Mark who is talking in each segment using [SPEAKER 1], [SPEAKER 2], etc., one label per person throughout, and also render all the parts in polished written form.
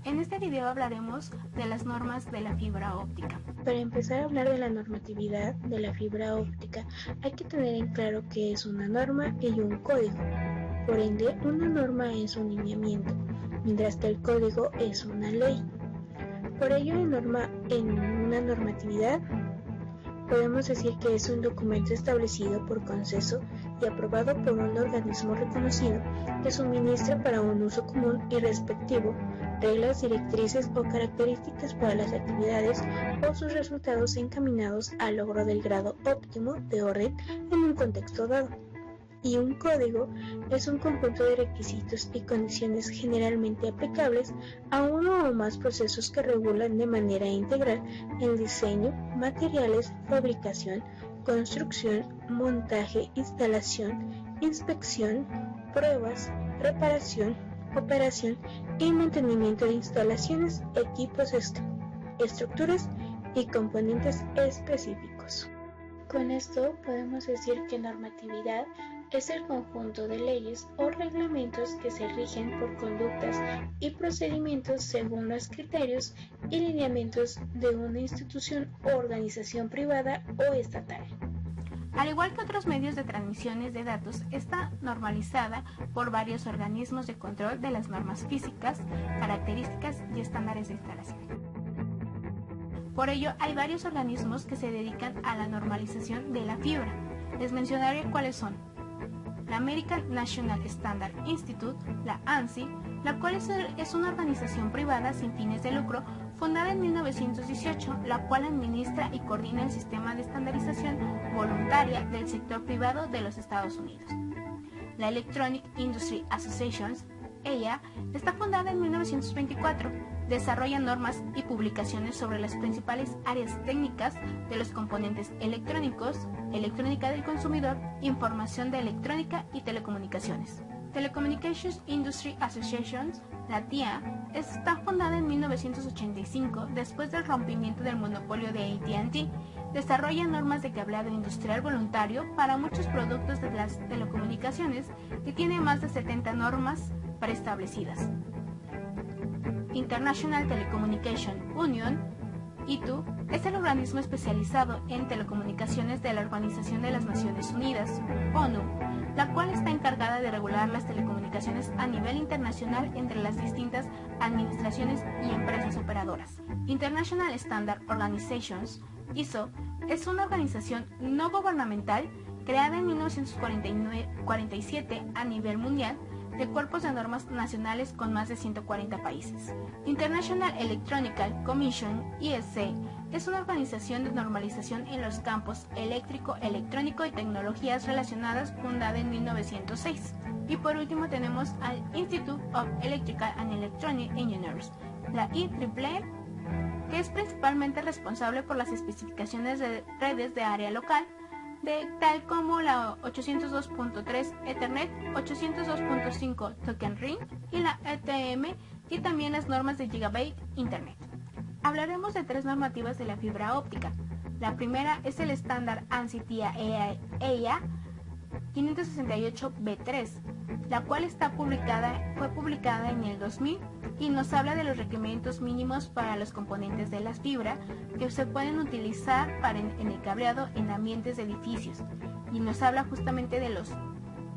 [SPEAKER 1] En este video hablaremos de las normas de la fibra óptica.
[SPEAKER 2] Para empezar a hablar de la normatividad de la fibra óptica, hay que tener en claro qué es una norma y un código. Por ende, una norma es un lineamiento, mientras que el código es una ley. Por ello, en una normatividad, podemos decir que es un documento establecido por consenso y aprobado por un organismo reconocido que suministra para un uso común y respectivo reglas, directrices o características para las actividades o sus resultados encaminados al logro del grado óptimo de orden en un contexto dado. Y un código es un conjunto de requisitos y condiciones generalmente aplicables a uno o más procesos que regulan de manera integral el diseño, materiales, fabricación, construcción, montaje, instalación, inspección, pruebas, reparación, operación y mantenimiento de instalaciones, equipos, estructuras y componentes específicos. Con esto podemos decir que normatividad es el conjunto de leyes o reglamentos que se rigen por conductas y procedimientos según los criterios y lineamientos de una institución o organización privada o estatal.
[SPEAKER 1] Al igual que otros medios de transmisiones de datos, está normalizada por varios organismos de control de las normas físicas, características y estándares de instalación. Por ello, hay varios organismos que se dedican a la normalización de la fibra. Les mencionaré cuáles son: la American National Standard Institute, la ANSI, la cual es una organización privada sin fines de lucro fundada en 1918, la cual administra y coordina el sistema de estandarización voluntaria del sector privado de los Estados Unidos. La Electronic Industry Association, ella, está fundada en 1924, desarrolla normas y publicaciones sobre las principales áreas técnicas de los componentes electrónicos, electrónica del consumidor, información de electrónica y telecomunicaciones. Telecommunications Industry Association, la TIA, está fundada en 1985 después del rompimiento del monopolio de AT&T. Desarrolla normas de cableado industrial voluntario para muchos productos de las telecomunicaciones y tiene más de 70 normas preestablecidas. International Telecommunication Union, ITU, es el organismo especializado en telecomunicaciones de la Organización de las Naciones Unidas, ONU, la cual está encargada de regular las telecomunicaciones a nivel internacional entre las distintas administraciones y empresas operadoras. International Standard Organizations, ISO, es una organización no gubernamental creada en 1947 a nivel mundial de cuerpos de normas nacionales con más de 140 países. International Electronical Commission, IEC, es una organización de normalización en los campos eléctrico, electrónico y tecnologías relacionadas fundada en 1906. Y por último tenemos al Institute of Electrical and Electronic Engineers, la IEEE, que es principalmente responsable por las especificaciones de redes de área local, tal como la 802.3 Ethernet, 802.5 Token Ring y la ETM, y también las normas de Gigabit Internet. Hablaremos de tres normativas de la fibra óptica. La primera es el estándar ANSI-TIA-EIA 568B3, la cual fue publicada en el 2000 y nos habla de los requerimientos mínimos para los componentes de la fibra que se pueden utilizar en el cableado en ambientes de edificios, y nos habla justamente de los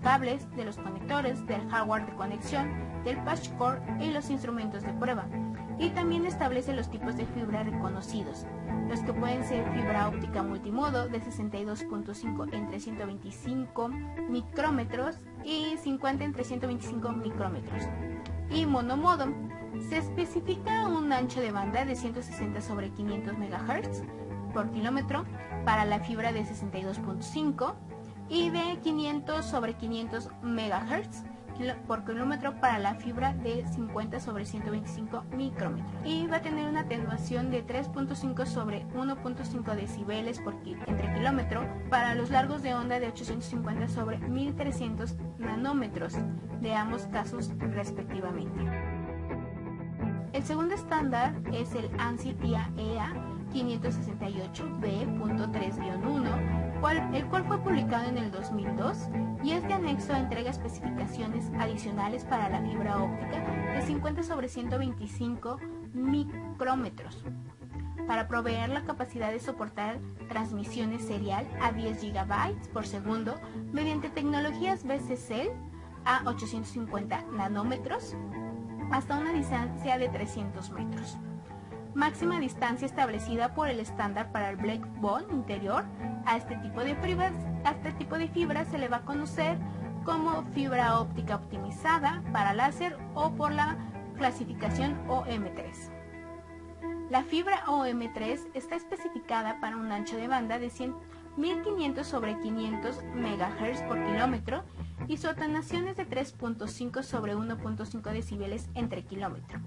[SPEAKER 1] cables, de los conectores, del hardware de conexión, del patch cord y los instrumentos de prueba. Y también establece los tipos de fibra reconocidos, los que pueden ser fibra óptica multimodo de 62.5 en 325 micrómetros y 50 en 325 micrómetros. Y monomodo, se especifica un ancho de banda de 160 sobre 500 MHz por kilómetro para la fibra de 62.5 y de 500 sobre 500 MHz por kilómetro para la fibra de 50 sobre 125 micrómetros, y va a tener una atenuación de 3.5 sobre 1.5 decibeles entre kilómetro para los largos de onda de 850 sobre 1300 nanómetros de ambos casos respectivamente. El segundo estándar es el ANSI-TIA-EIA 568B.3-1, el cual fue publicado en el 2002 y este anexo entrega especificaciones adicionales para la fibra óptica de 50/125 micrómetros para proveer la capacidad de soportar transmisiones serial a 10 GB por segundo mediante tecnologías BCCL a 850 nanómetros hasta una distancia de 300 metros. Máxima distancia establecida por el estándar para el backbone interior. A este tipo de fibra se le va a conocer como fibra óptica optimizada para láser o por la clasificación OM3. La fibra OM3 está especificada para un ancho de banda de 1500/500 MHz por kilómetro y su atenuación es de 3.5/1.5 decibeles entre kilómetro.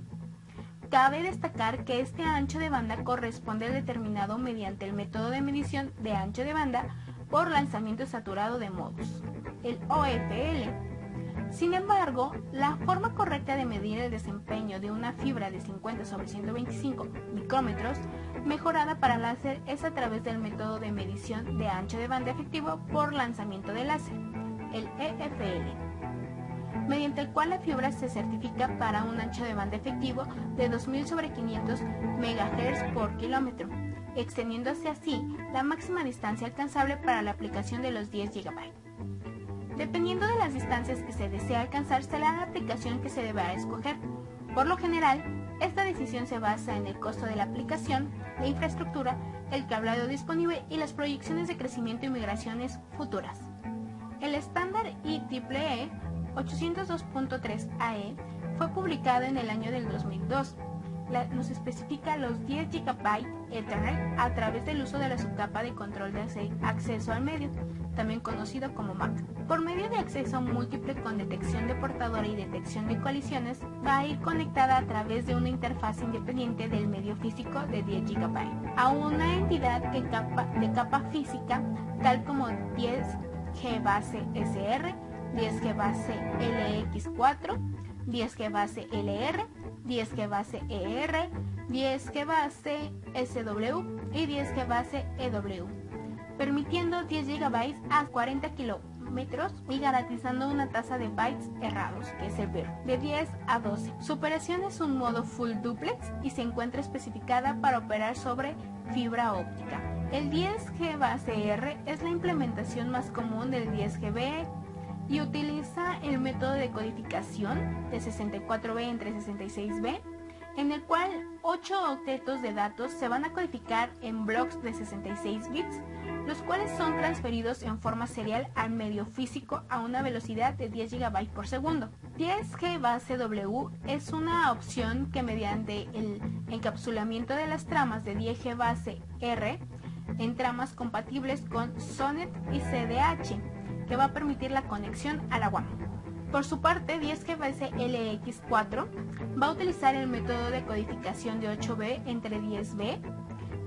[SPEAKER 1] Cabe destacar que este ancho de banda corresponde al determinado mediante el método de medición de ancho de banda por lanzamiento saturado de modus, el OFL. Sin embargo, la forma correcta de medir el desempeño de una fibra de 50/125 micrómetros mejorada para láser es a través del método de medición de ancho de banda efectivo por lanzamiento de láser, el EFL, mediante el cual la fibra se certifica para un ancho de banda efectivo de 2000/500 MHz por kilómetro, extendiéndose así la máxima distancia alcanzable para la aplicación de los 10 GB. Dependiendo de las distancias que se desea alcanzar, será la aplicación que se deberá escoger. Por lo general, esta decisión se basa en el costo de la aplicación, la infraestructura, el cableado disponible y las proyecciones de crecimiento y migraciones futuras. El estándar IEEE 802.3AE fue publicado en el año del 2002. Nos especifica los 10 GB Ethernet a través del uso de la subcapa de control de acceso al medio, también conocido como MAC. Por medio de acceso múltiple con detección de portadora y detección de colisiones, va a ir conectada a través de una interfaz independiente del medio físico de 10 GB a una entidad de capa física tal como 10G base SR, 10G base LX4, 10G base LR, 10G base ER, 10G base SW y 10G base EW, permitiendo 10 GB a 40 kilómetros y garantizando una tasa de bytes errados, que es el BER, de 10 a 12. Su operación es un modo full duplex y se encuentra especificada para operar sobre fibra óptica. El 10G base R es la implementación más común del 10GB y utiliza el método de codificación de 64B entre 66B, en el cual 8 octetos de datos se van a codificar en blocks de 66 bits, los cuales son transferidos en forma serial al medio físico a una velocidad de 10 GB por segundo. 10G base W es una opción que mediante el encapsulamiento de las tramas de 10G base R en tramas compatibles con SONET y CDH, que va a permitir la conexión a la WAN. Por su parte, 10G base LX4 va a utilizar el método de codificación de 8B entre 10B,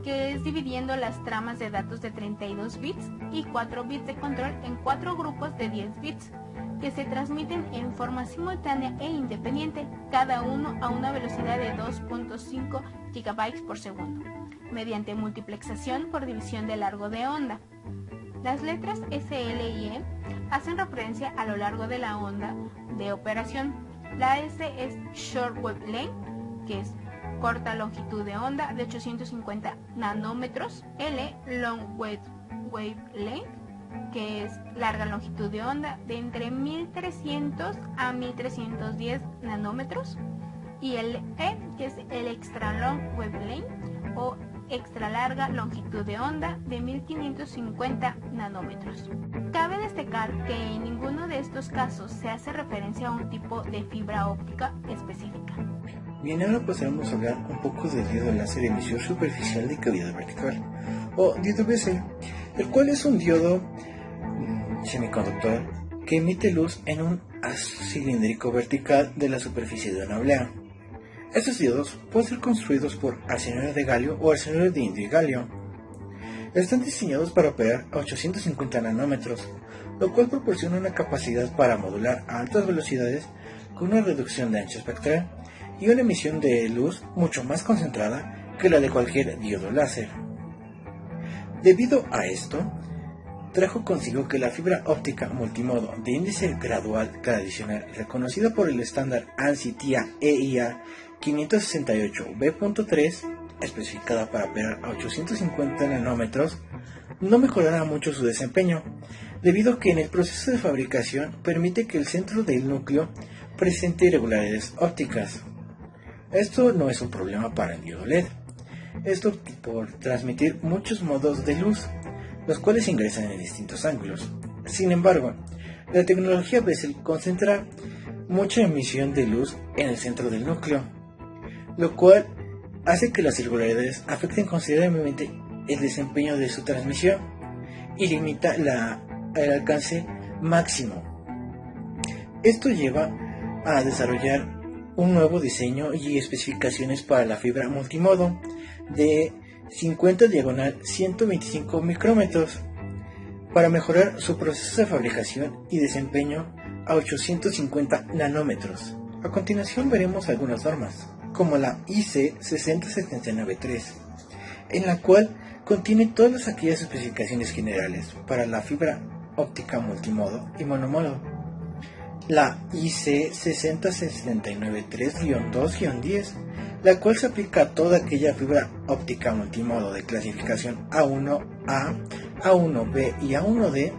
[SPEAKER 1] que es dividiendo las tramas de datos de 32 bits y 4 bits de control en 4 grupos de 10 bits, que se transmiten en forma simultánea e independiente, cada uno a una velocidad de 2.5 GB por segundo, mediante multiplexación por división de largo de onda. Las letras SL y E hacen referencia a lo largo de la onda de operación. La S es Short Wavelength, que es corta longitud de onda de 850 nanómetros. L, Long Wavelength, que es larga longitud de onda de entre 1300 a 1310 nanómetros. Y el E, que es el Extra Long Wavelength o extra larga longitud de onda de 1550 nanómetros. Cabe destacar que en ninguno de estos casos se hace referencia a un tipo de fibra óptica específica.
[SPEAKER 3] Bien, ahora pasaremos a hablar un poco del diodo láser emisor superficial de cavidad vertical, o diodo BC, el cual es un diodo semiconductor que emite luz en un haz cilíndrico vertical de la superficie de una oblea. Estos diodos pueden ser construidos por arsenuro de galio o arsenuro de indio y galio. Están diseñados para operar a 850 nanómetros, lo cual proporciona una capacidad para modular a altas velocidades con una reducción de ancho espectral y una emisión de luz mucho más concentrada que la de cualquier diodo láser. Debido a esto, trajo consigo que la fibra óptica multimodo de índice gradual tradicional, reconocida por el estándar ANSI-TIA EIA 568B.3, especificada para operar a 850 nanómetros, no mejorará mucho su desempeño, debido a que en el proceso de fabricación permite que el centro del núcleo presente irregularidades ópticas. Esto no es un problema para el diodo LED, esto por transmitir muchos modos de luz, los cuales ingresan en distintos ángulos. Sin embargo, la tecnología Bessel concentra mucha emisión de luz en el centro del núcleo, lo cual hace que las irregularidades afecten considerablemente el desempeño de su transmisión y limita el alcance máximo. Esto lleva a desarrollar un nuevo diseño y especificaciones para la fibra multimodo de 50/125 micrómetros para mejorar su proceso de fabricación y desempeño a 850 nanómetros. A continuación veremos algunas normas, como la IC 60793, en la cual contiene todas aquellas especificaciones generales para la fibra óptica multimodo y monomodo. La IC 60793-2-10, la cual se aplica a toda aquella fibra óptica multimodo de clasificación A1A, A1B y A1D,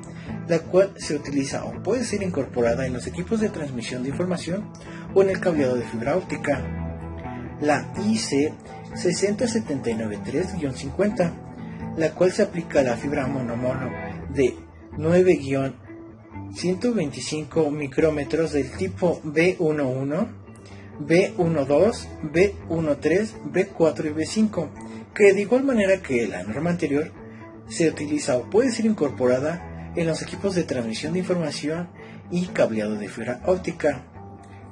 [SPEAKER 3] la cual se utiliza o puede ser incorporada en los equipos de transmisión de información o en el cableado de fibra óptica. La IC 60793-50, la cual se aplica a la fibra monomono de 9-125 micrómetros del tipo B11, B12, B13, B4 y B5, que de igual manera que la norma anterior se utiliza o puede ser incorporada en los equipos de transmisión de información y cableado de fibra óptica.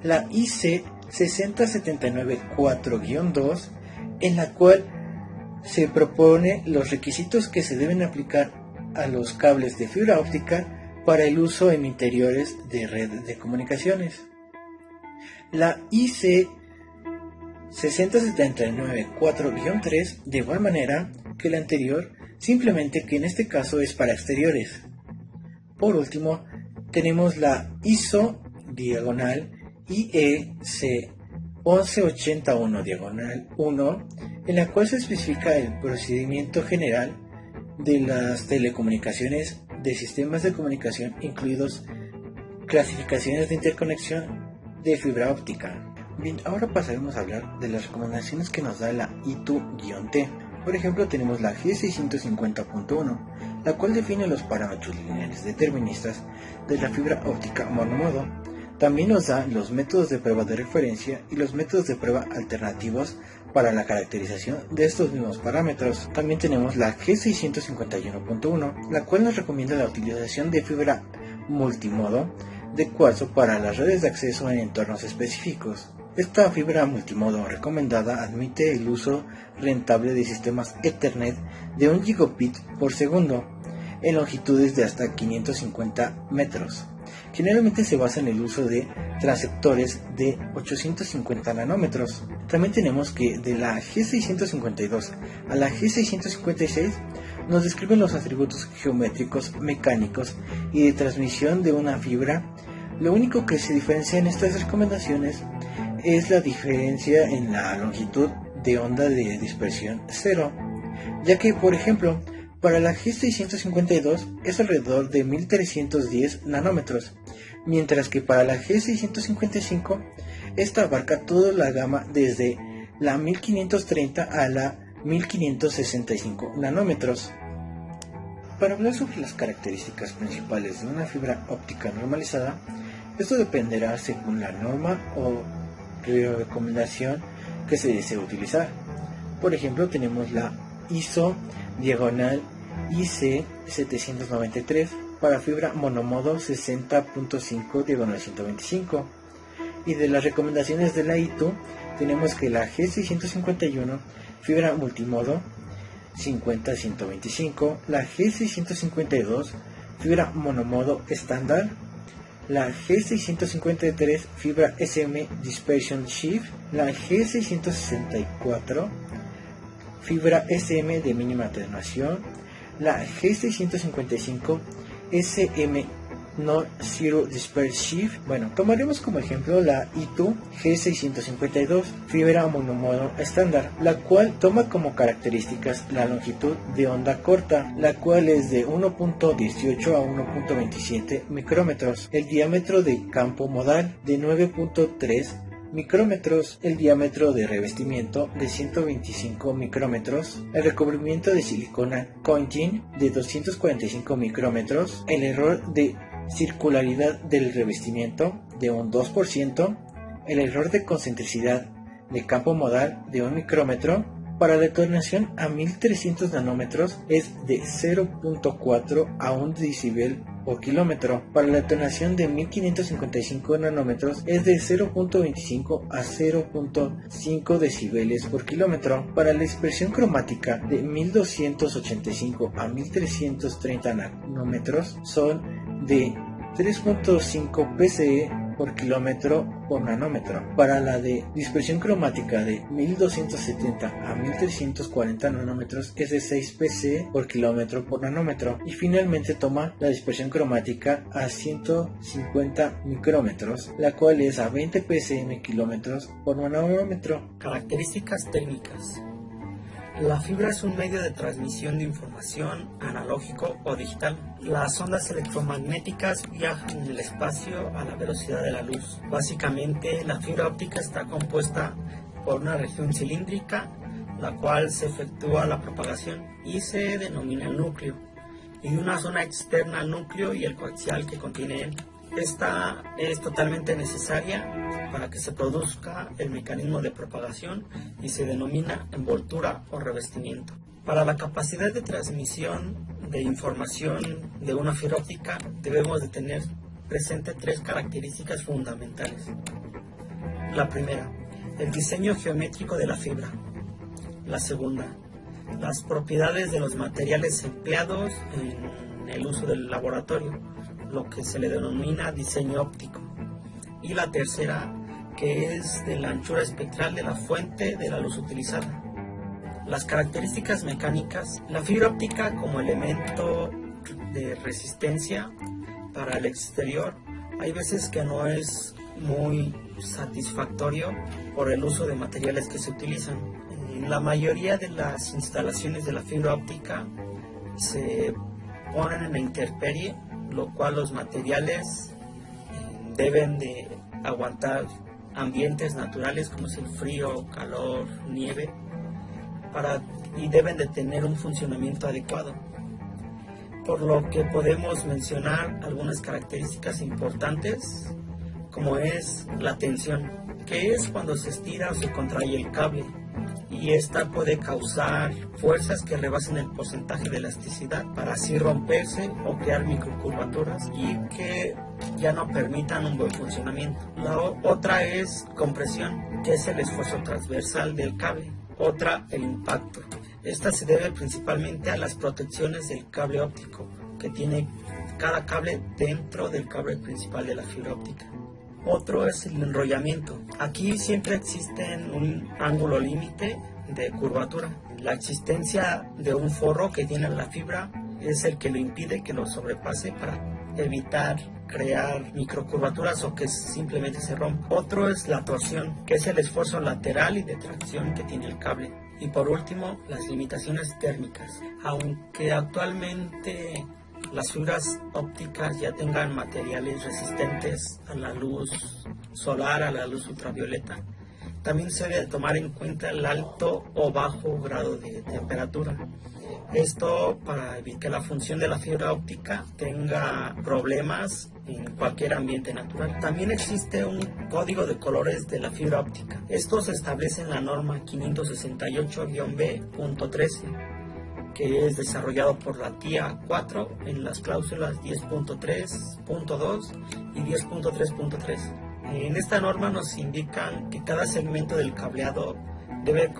[SPEAKER 3] La IC 60794-2, en la cual se propone los requisitos que se deben aplicar a los cables de fibra óptica para el uso en interiores de red de comunicaciones. La IC 60794-3, de igual manera que la anterior, simplemente que en este caso es para exteriores. Por último, tenemos la IEC 1181-1, en la cual se especifica el procedimiento general de las telecomunicaciones de sistemas de comunicación, incluidos clasificaciones de interconexión de fibra óptica. Bien, ahora pasaremos a hablar de las recomendaciones que nos da la ITU-T. Por ejemplo, tenemos la G650.1, la cual define los parámetros lineales deterministas de la fibra óptica monomodo. También nos da los métodos de prueba de referencia y los métodos de prueba alternativos para la caracterización de estos mismos parámetros. También tenemos la G651.1, la cual nos recomienda la utilización de fibra multimodo de cuarzo para las redes de acceso en entornos específicos. Esta fibra multimodo recomendada admite el uso rentable de sistemas Ethernet de 1 gigabit por segundo en longitudes de hasta 550 metros. Generalmente se basa en el uso de transceptores de 850 nanómetros. También tenemos que de la G652 a la G656 nos describen los atributos geométricos, mecánicos y de transmisión de una fibra. Lo único que se diferencia en estas recomendaciones es la diferencia en la longitud de onda de dispersión 0, ya que, por ejemplo, para la G652 es alrededor de 1310 nanómetros, mientras que para la G655 esta abarca toda la gama desde la 1530 a la 1565 nanómetros. Para hablar sobre las características principales de una fibra óptica normalizada, esto dependerá según la norma o recomendación que se desee utilizar. Por ejemplo, tenemos la ISO/IC 793 para fibra monomodo 60.5/125, y de las recomendaciones de la ITU tenemos que la G651 fibra multimodo 50-125, la G652 fibra monomodo estándar, la G653 fibra SM Dispersion Shift, la G664 fibra SM de mínima atenuación, la G655 SM Nord Zero Disperse Shift. Bueno, tomaremos como ejemplo la ITU G652, fibra monomodo estándar, la cual toma como características la longitud de onda corta, la cual es de 1.18 a 1.27 micrómetros, el diámetro de campo modal de 9.3 micrómetros, el diámetro de revestimiento de 125 micrómetros, el recubrimiento de silicona Cointin de 245 micrómetros, el error de circularidad del revestimiento de un 2%, el error de concentricidad de campo modal de 1 micrómetro. Para la detonación a 1300 nanómetros es de 0.4 a 1 decibel por kilómetro. Para la detonación de 1555 nanómetros es de 0.25 a 0.5 decibeles por kilómetro. Para la dispersión cromática de 1285 a 1330 nanómetros son de 3.5 PCE por kilómetro por nanómetro. Para la de dispersión cromática de 1270 a 1340 nanómetros es de 6 PCE por kilómetro por nanómetro. Y finalmente toma la dispersión cromática a 150 micrómetros, la cual es a 20 PCM kilómetros por nanómetro.
[SPEAKER 4] Características técnicas. La fibra es un medio de transmisión de información analógico o digital. Las ondas electromagnéticas viajan en el espacio a la velocidad de la luz. Básicamente, la fibra óptica está compuesta por una región cilíndrica, la cual se efectúa la propagación y se denomina el núcleo, y una zona externa al núcleo y el coaxial que contiene él. Esta es totalmente necesaria para que se produzca el mecanismo de propagación y se denomina envoltura o revestimiento. Para la capacidad de transmisión de información de una fibra óptica debemos de tener presente 3 características fundamentales. La primera, el diseño geométrico de la fibra. La segunda, las propiedades de los materiales empleados en el uso del laboratorio, lo que se le denomina diseño óptico. Y la tercera, que es de la anchura espectral de la fuente de la luz utilizada. Las características mecánicas. La fibra óptica como elemento de resistencia para el exterior, hay veces que no es muy satisfactorio por el uso de materiales que se utilizan. En la mayoría de las instalaciones de la fibra óptica se ponen en la intemperie, lo cual los materiales deben de aguantar ambientes naturales como es el frío, calor, nieve, y deben de tener un funcionamiento adecuado. Por lo que podemos mencionar algunas características importantes, como es la tensión, que es cuando se estira o se contrae el cable, y esta puede causar fuerzas que rebasen el porcentaje de elasticidad para así romperse o crear microcurvaturas y que ya no permitan un buen funcionamiento. La otra es compresión, que es el esfuerzo transversal del cable. Otra, el impacto. Esta se debe principalmente a las protecciones del cable óptico que tiene cada cable dentro del cable principal de la fibra óptica. Otro es el enrollamiento. Aquí siempre existe un ángulo límite de curvatura. La existencia de un forro que tiene la fibra es el que lo impide que lo sobrepase para evitar crear microcurvaturas o que simplemente se rompa. Otro es la torsión, que es el esfuerzo lateral y de tracción que tiene el cable. Y por último, las limitaciones térmicas. Aunque actualmente las fibras ópticas ya tengan materiales resistentes a la luz solar, a la luz ultravioleta, también se debe tomar en cuenta el alto o bajo grado de temperatura. Esto para evitar que la función de la fibra óptica tenga problemas en cualquier ambiente natural. También existe un código de colores de la fibra óptica. Esto se establece en la norma 568-B.13, que es desarrollado por la TIA 4 en las cláusulas 10.3.2 y 10.3.3. En esta norma nos indican que cada segmento del cableado debe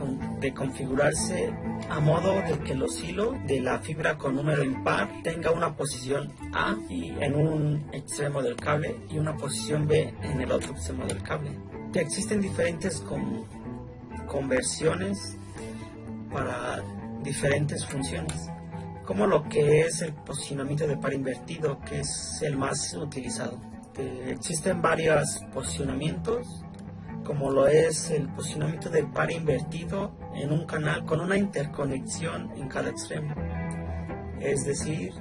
[SPEAKER 4] de configurarse a modo de que el hilo de la fibra con número impar tenga una posición A en un extremo del cable y una posición B en el otro extremo del cable. Que existen diferentes conversiones para diferentes funciones. como lo que es el posicionamiento de par invertido, que es el más utilizado. Existen varios posicionamientos, como lo es el posicionamiento de par invertido en un canal con una interconexión en cada extremo. Es decir,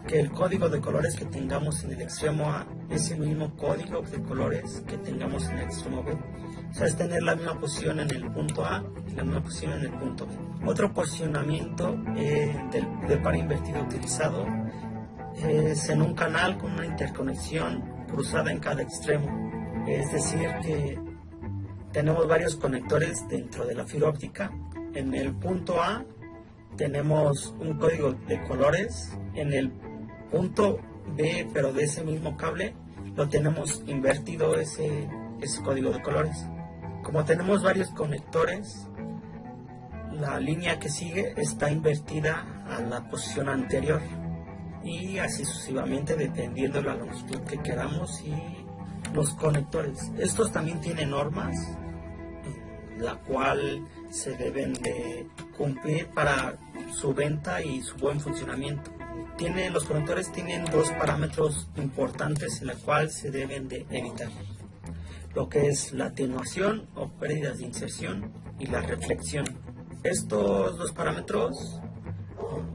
[SPEAKER 4] que el código de colores que tengamos en el extremo A es el mismo código de colores que tengamos en el extremo B. O sea, es tener la misma posición en el punto A y la misma posición en el punto B. Otro posicionamiento de par invertido utilizado es en un canal con una interconexión cruzada en cada extremo. Es decir, que tenemos varios conectores dentro de la fibra óptica. En el punto A tenemos un código de colores. En el punto B, pero de ese mismo cable, lo tenemos invertido ese código de colores. Como tenemos varios conectores, la línea que sigue está invertida a la posición anterior, y así sucesivamente dependiendo de la longitud que queramos y los conectores. Estos también tienen normas, la cual se deben de cumplir para su venta y su buen funcionamiento. Los conectores tienen dos parámetros importantes en la cual se deben de evitar, lo que es la atenuación o pérdidas de inserción y la reflexión. Estos dos parámetros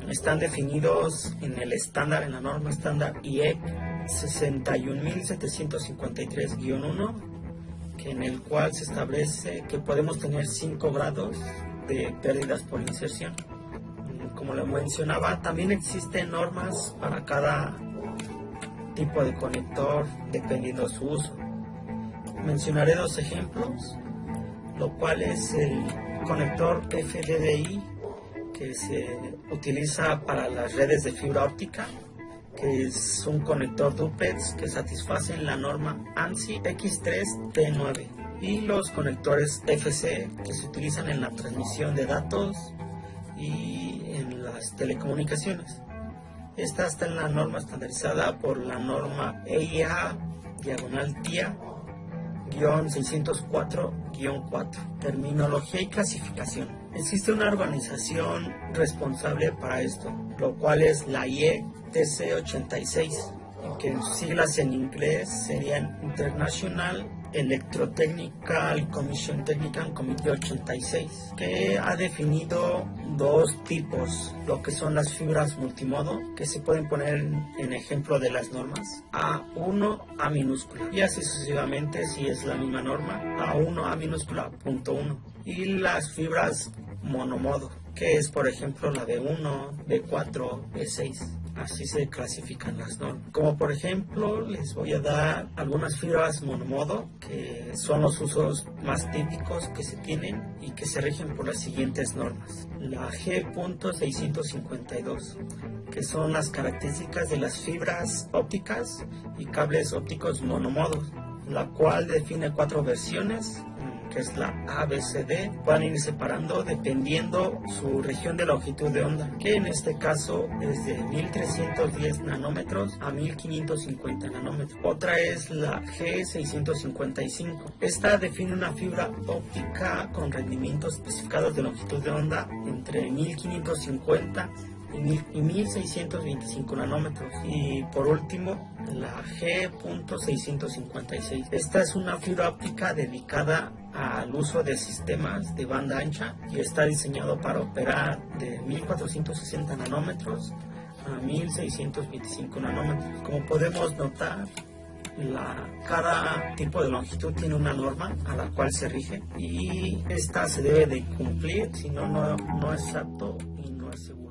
[SPEAKER 4] están definidos en el estándar, en la norma estándar IEC 61753-1, en el cual se establece que podemos tener 5 grados de pérdidas por inserción. Como lo mencionaba, también existen normas para cada tipo de conector dependiendo de su uso. Mencionaré 2 ejemplos, lo cual es el conector FDDI, que se utiliza para las redes de fibra óptica, que es un conector duplex que satisface la norma ANSI X3P9, y los conectores FC, que se utilizan en la transmisión de datos y en las telecomunicaciones. Esta está en la norma estandarizada por la norma EIA-TIA-604-4. Terminología y clasificación. Existe una organización responsable para esto, lo cual es la IEC TC86, que en sus siglas en inglés serían International Electrotechnical Commission Technical Committee 86, que ha definido 2 tipos, lo que son las fibras multimodo, que se pueden poner en ejemplo de las normas, A1, A minúscula, y así sucesivamente si es la misma norma, A1, A minúscula, punto 1, y las fibras monomodo, que es por ejemplo la B1, B4, B6. Así se clasifican las normas. Como por ejemplo, les voy a dar algunas fibras monomodo, que son los usos más típicos que se tienen y que se rigen por las siguientes normas. La G.652, que son las características de las fibras ópticas y cables ópticos monomodos, la cual define 4 versiones, que es la ABCD. Van a ir separando dependiendo su región de longitud de onda, que en este caso es de 1310 nanómetros a 1550 nanómetros. Otra es la G655. Esta define una fibra óptica con rendimientos especificados de longitud de onda entre 1550 y 1625 nanómetros. Y por último, la G.656. Esta es una fibra óptica dedicada al uso de sistemas de banda ancha y está diseñado para operar de 1460 nanómetros a 1625 nanómetros. Como podemos notar, cada tipo de longitud tiene una norma a la cual se rige, y esta se debe de cumplir, si no, no es apto y no es seguro.